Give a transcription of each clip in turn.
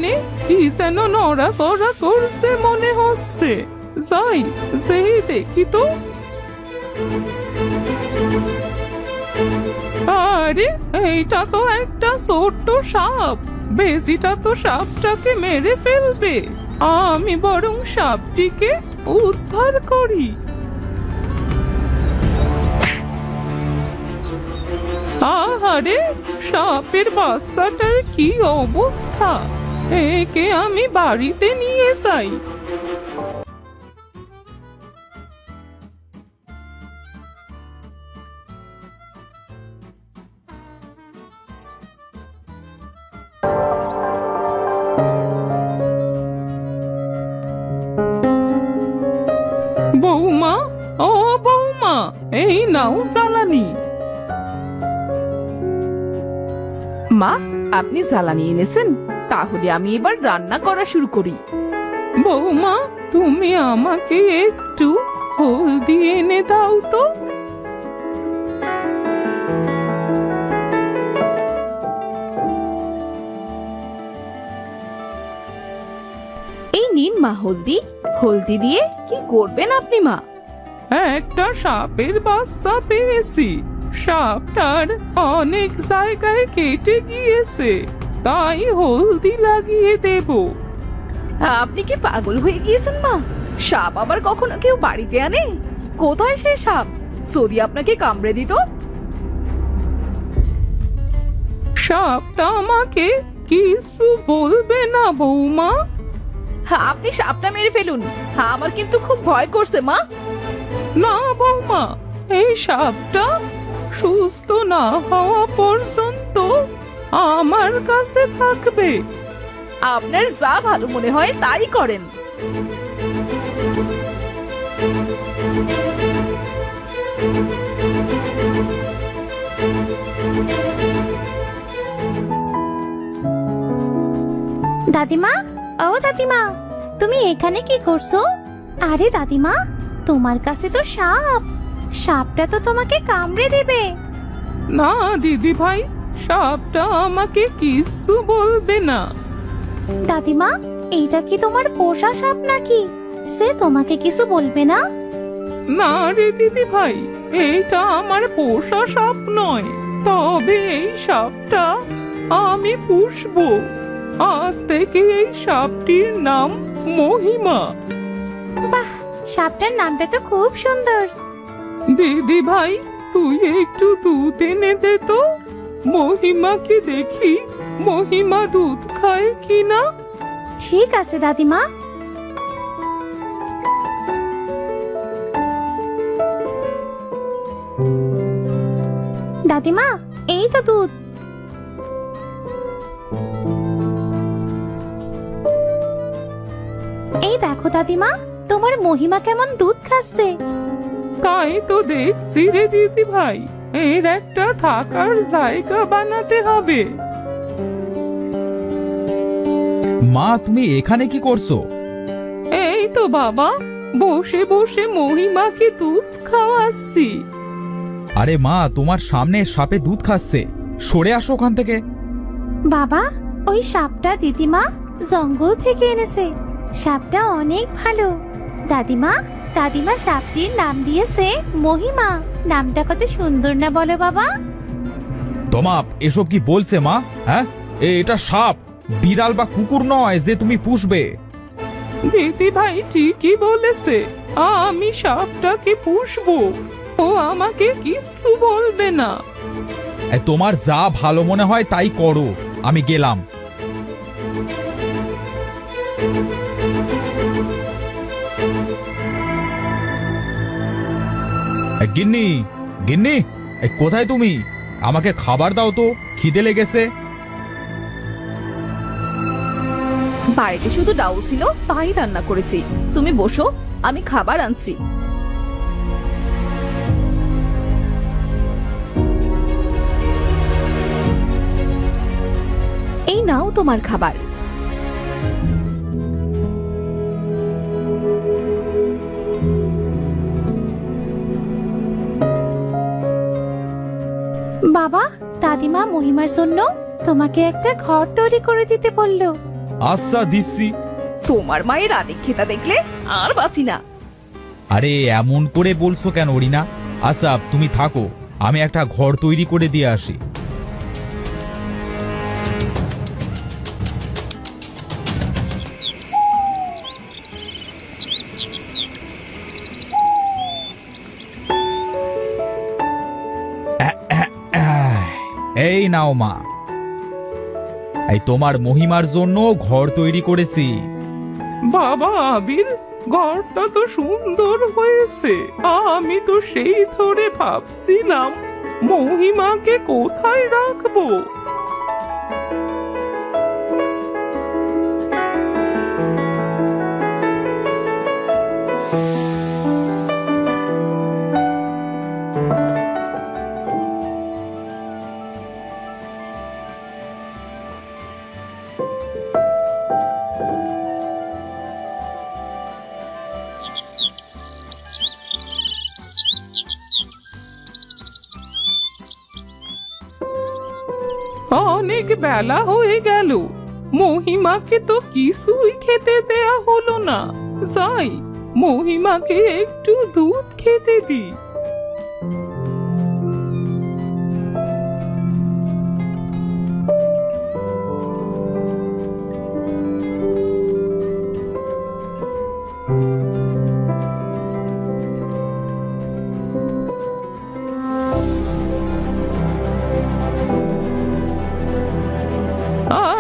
মানে কি যেন নড়াচড়া করছে মনে হচ্ছে। যাই যেই দেখি তো। আরে এইটা তো একটা ছোট্ট সাপ। বেজিটা তো সাপটাকে মেরে ফেলবে। আমি বরং সাপটিকে উদ্ধার করি। আহারে, সাপের বাচ্চাটার কি অবস্থা! একে আমি বাড়িতে নিয়ে যাই। বৌমা, ও বৌমা, এই নাও জ্বালানি। মা, আপনি জ্বালানি এনেছেন? তাহলে আমি এবার রান্না করা শুরু করি। বৌমা, তুমি আমাকে একটু হলদি এনে দাও তো। এই নিন মা হলদি। হলদি দিয়ে কি করবেন আপনি মা? একটা সাপের বাচ্চা পেয়েছি। সাপটার অনেক জায়গায় কেটে গিয়েছে, তাই হলদি লাগিয়ে দেব। আপনি কি পাগল হয়ে গিয়েছেন মা? সাপ আবার কখনো কেউ বাড়িতে আনে? কোথায় সে সাপ? যদি আপনাকে কামড়ে দিত? সাপটা আমাকে কিছু বলবে না বৌমা। আপনি সাপটা মেরে ফেলুন, আমার কিন্তু খুব ভয় করছে মা। না বৌমা, এই সাপটা সুস্থ না হওয়া পর্যন্ত আমার কাছে থাকবে। আপনার যা ভালো মনে হয় তাই করেন। দাদিমা, ও দাদিমা, তুমি এখানে কি করছো? আরে দাদিমা, তোমার কাছে তো সাপ। সাপটা তো তোমাকে কামড়ে দেবে। না দিদি ভাই, সাপটা আমাকে কিছু বলবে না। দাদিমা, এইটা কি তোমার পোষা সাপ নাকি? সে তোমাকে কিছু বলবে না? না রে দিদি ভাই, এইটা আমার পোষা সাপ নয়। তবে এই সাপটা আমি পুষবো। আজ থেকে এই সাপটির নাম মহিমা। বাহ, সাপটার নামটা তো খুব সুন্দর। দিদি ভাই, তুই একটু দুধ এনে দে তো। মহিমাকে দেখি, মহিমা দুধ খায় কিনা। ঠিক আছে দাদিমা। দাদিমা, এই তো দুধ। এই দেখো দাদিমা, তোমার মহিমা কেমন দুধ খাচ্ছে। তাই তো দেখছি রে দিদি ভাই, এর একটা থাকার জায়গা বানাতে হবে। মা, তুমি এখানে কি করছো? এই তো বাবা, বসে বসে মহিমাকে দুধ খাওয়াচ্ছি। আরে মা, তোমার সামনে সাপে দুধ খাচ্ছে, সরে আসো ওখান থেকে। বাবা, ওই সাপটা দিদিমা জঙ্গল থেকে এনেছে। সাপটা অনেক ভালো। দাদিমা, দাদিমা সাপটির নাম দিয়েছে মহিমা। নামটা কত সুন্দর না বলো বাবা? তোমা, এসব কি বলছে মা? হ্যাঁ, এটা সাপ, বিড়াল বা কুকুর নয় যে তুমি পুষবে। দিদি ভাই ঠিকই বলেছে, আমি সাপটাকে পুষবো। ও আমাকে কিচ্ছু বলবে না। তোমার যা ভালো মনে হয় তাই করো, আমি গেলাম। গিন্নি, গিন্নি, কোথায় তুমি? আমাকে খাবার দাও তো, খিদে লেগেছে। বাড়িতে শুধু ডাউল ছিল, তাই রান্না করেছি। তুমি বসো, আমি খাবার আনছি। এই নাও তোমার খাবার। বাবা, দাদিমা মহিমার জন্য তোমাকে একটা ঘর তৈরি করে দিতে বললো। আচ্ছা দিচ্ছি। তোমার মায়ের আদিক্ষেতা দেখলে আর বাসি না। আরে এমন করে বলছো কেন রিনা? আচ্ছা তুমি থাকো, আমি একটা ঘর তৈরি করে দিয়ে আসি। এই নাও মা, এই তোমার মহিমার জন্য ঘর তৈরি করেছি। বাবা আবির, ঘরটা তো সুন্দর হয়েছে। আমি তো সেই ধরে ভাবছিলাম মহিমাকে কোথায় রাখবো। অনেক বেলা হয়ে গেল, মহিমাকে তো কিছুই খেতে দেয়া হলো না। যাই, মহিমাকে একটু দুধ খেতে দিই।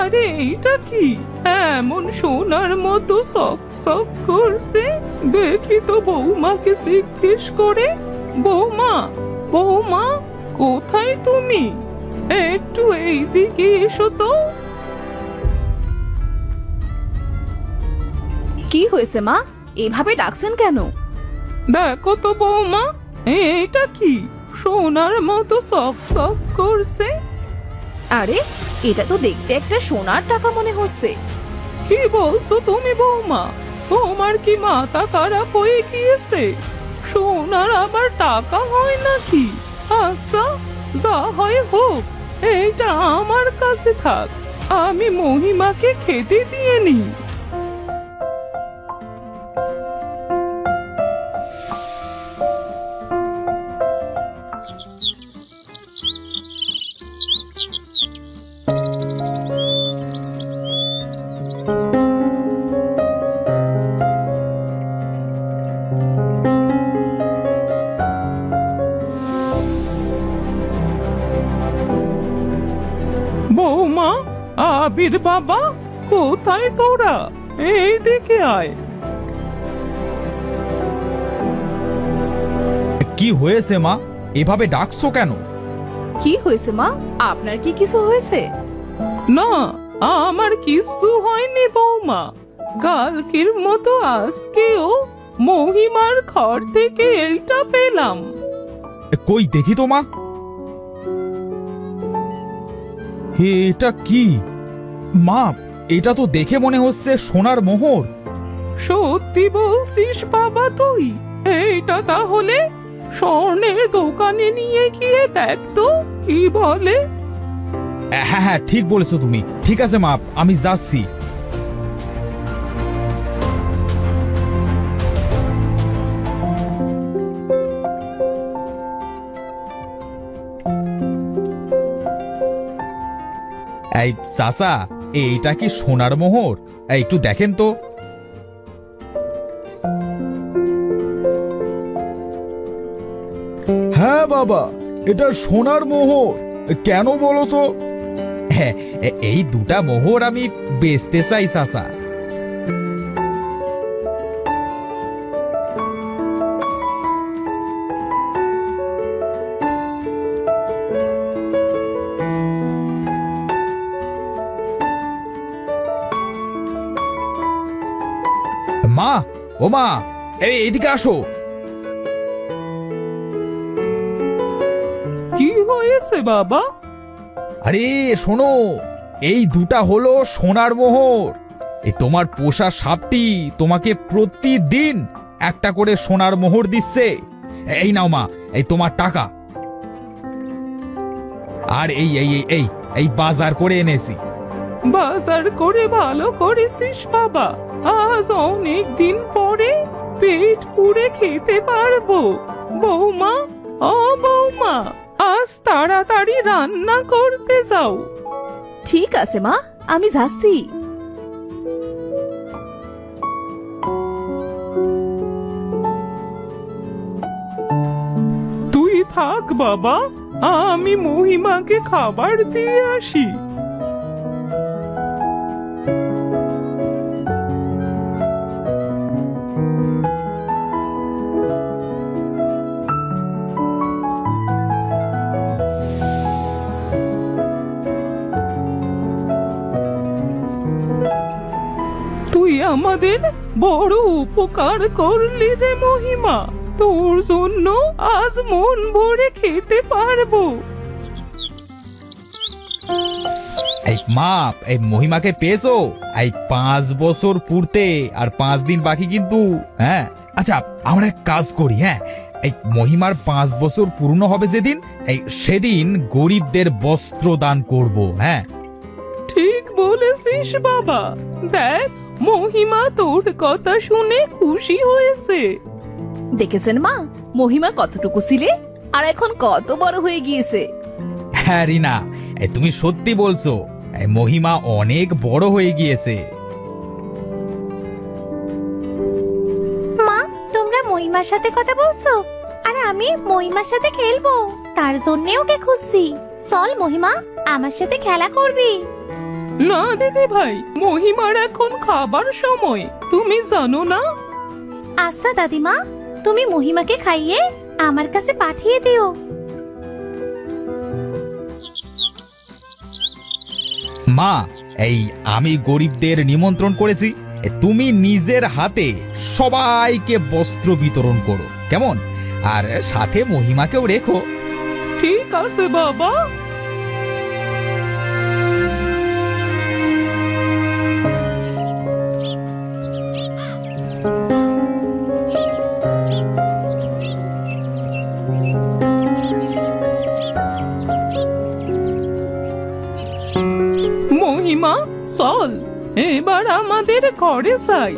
আরে এইটা কি এমন সোনার মতো সক সক করছে? দেখি তো বৌমাকে জিজ্ঞেস করে। বৌমা, বৌমা, কোথায় তুমি? একটু এইদিকে এসো তো। কি হয়েছে মা, এভাবে ডাকছেন কেন? দেখো তো বৌমা, এটা কি সোনার মতো সক সক করছে? আরে, এটা তো দেখতে একটা সোনার টাকা মনে হচ্ছে। কি বলছো তুমি বৌমা? তোমার কি মাথা খারাপ হয়ে গিয়েছে? সোনার আবার টাকা হয় নাকি? আচ্ছা, যা হয় হোক, এইটা আমার কাছে থাক, আমি মহিমাকে খেতে দিয়ে নিই। বৌমা, আবির বাবা, কোথায় তোরা? এইদিকে আয়। কি হয়েছে মা, এভাবে ডাকছো কেন? কি হয়েছে মা, আপনার কি কিছু হয়েছে? না, আমার কিছু হয়নি বৌমা। কালকের মতো আজকেও মহিমার ঘর থেকে এইটা পেলাম। কই দেখি তো মা। এটা কি মা? এটা তো দেখে মনে হচ্ছে সোনার মোহর। সত্যি বলছিস বাবা তুই? এইটা তাহলে স্বর্ণের দোকানে নিয়ে গিয়ে দেখ তো কি বলে। হ্যাঁ হ্যাঁ, ঠিক বলেছো তুমি। ঠিক আছে মা, আমি যাচ্ছি। এই চাচা, এইটা কি সোনার মোহর? একটু দেখেন তো। হ্যাঁ বাবা, এটা সোনার মোহর। কেন বলো তো? হ্যাঁ, এই দুটা মোহর আমি বেচতে চাই চাচা। মা, ও মা, এইদিকে আসো। কি হয়েছে বাবা? আরে শোনো, এই দুটা হলো সোনার মোহর। এই তোমার পোষা সাপটি তোমাকে প্রতিদিন একটা করে সোনার মোহর দিচ্ছে। এই নাও মা, এই তোমার টাকা। আর এই এই এই এই এই বাজার করে এনেছি। বাজার করে ভালো করেছিস বাবা। আজ অনেক দিন পরে পেট পুড়ে খেতে পারবো। বৌমা, ও বৌমা, আজ তাড়াতাড়ি রান্না করতে যাও। ঠিক আছে মা, আমি যাচ্ছি। তুই থাক বাবা, আমি মহিমাকে খাবার দিয়ে আসি। তুই আমাদের বড় উপকার করলি রে মহিমা। তোর জন্য আজ মন ভরে খেতে পারবো। এই মা, এই মহিমাকে পেয়েছো? এই 5 বছর পূর্তে আর 5 দিন বাকি কিন্তু। হ্যাঁ, আচ্ছা আমরা এক কাজ করি। হ্যাঁ, এই মহিমার 5 বছর পূর্ণ হবে যেদিন, সেদিন গরিবদের বস্ত্র দান করব। হ্যাঁ, ঠিক বলেছিস বাবা। দেখ, মহিমা তোর কথা শুনে খুশি হয়েছে। দেখেছেন মা, মহিমা কতটুকু ছিলে আর এখন কত বড় হয়ে গিয়েছে। হ্যাঁ রিনা, তুমি সত্যি বলছো। এই মহিমা অনেক বড় হয়ে গিয়েছে। মা, তোমরা মহিমার সাথে কথা বলছো আর আমি মহিমার সাথে খেলবো, তার জন্য ওকে খুঁজছি। চল মহিমা, আমার সাথে খেলা করবি। না দিদি ভাই, মহিমার এখন খাবার সময়, তুমি জানো না? আচ্ছা দাদিমা, তুমি মহিমাকে খাইয়ে আমার কাছে পাঠিয়ে দিও। মা, এই আমি গরিবদের নিমন্ত্রণ করেছি। তুমি নিজের হাতে সবাইকে বস্ত্র বিতরণ করো, কেমন? আর সাথে মহিমাকেও রেখো। ঠিক আছে বাবা। মহিমা, চল এবার আমাদের ঘরে যাই।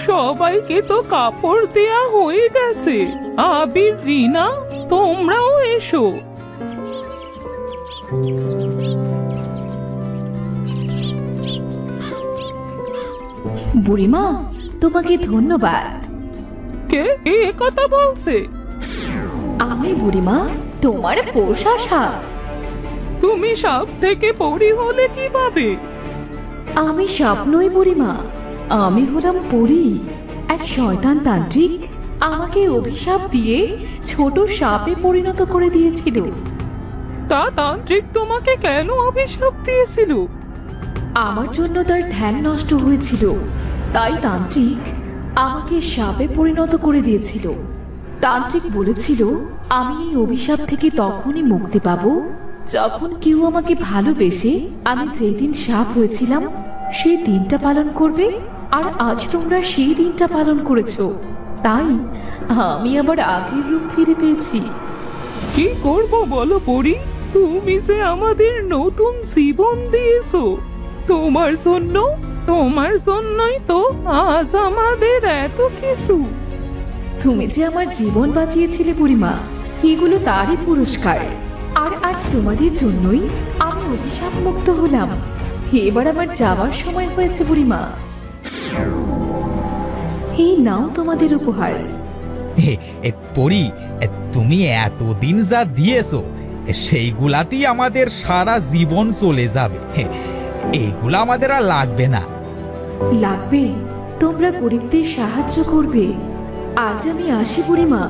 সবাইকে তো কাপড় দেয়া হয়ে গেছে। আবির, রিনা, তোমরাও এসো। বুড়িমা, তোমাকে ধন্যবাদ। কে এ কথা বলছে? আমি বুড়িমা, তোমার পোষা সাপ। তুমি সাপ থেকে পরি হলে কিভাবে? আমি সাপ নই বুড়িমা, আমি হলাম পরী। এক শয়তান তান্ত্রিক আমাকে অভিশাপ দিয়ে ছোট সাপে পরিণত করে দিয়েছিল। তা তান্ত্রিক তোমাকে কেন অভিশাপ দিয়েছিল? আমার জন্য তার ধ্যান নষ্ট হয়েছিল, তাই তান্ত্রিক আমাকে সাপে পরিণত করে দিয়েছিল। তান্ত্রিক বলেছিল আমি এই অভিশাপ থেকে তখনই মুক্তি পাবো যখন কেউ আমাকে ভালোবেসে আমি যেদিন সাপ হয়েছিলাম সেই দিনটা পালন করবে। আর আজ তোমরা সেই দিনটা পালন করেছো, তাই আমি আবার আগের রূপ ফিরে পেয়েছি। কি করব বলো পরি? তুমি যে আমাদের নতুন জীবন দিয়েছো। তোমার জন্যই তো আজ আমাদের এত কিছু। তুমি যে আমার জীবন বাঁচিয়েছিলে বুড়িমা, এগুলো তারই পুরস্কার। আর আজ তোমাদের জন্যই আমি অভিশাপ মুক্ত হলাম। এবার আমার যাওয়ার সময় হয়েছে বুড়িমা। এই নাও তোমাদের উপহার। পরি, তুমি এতদিন যা দিয়েছো সেইগুলাতেই আমাদের সারা জীবন চলে যাবে। এইগুলা আমাদের আর লাগবে না। লাগবে, তোমরা গরিবদের সাহায্য করবে। আজ আমি আসি বুড়িমা।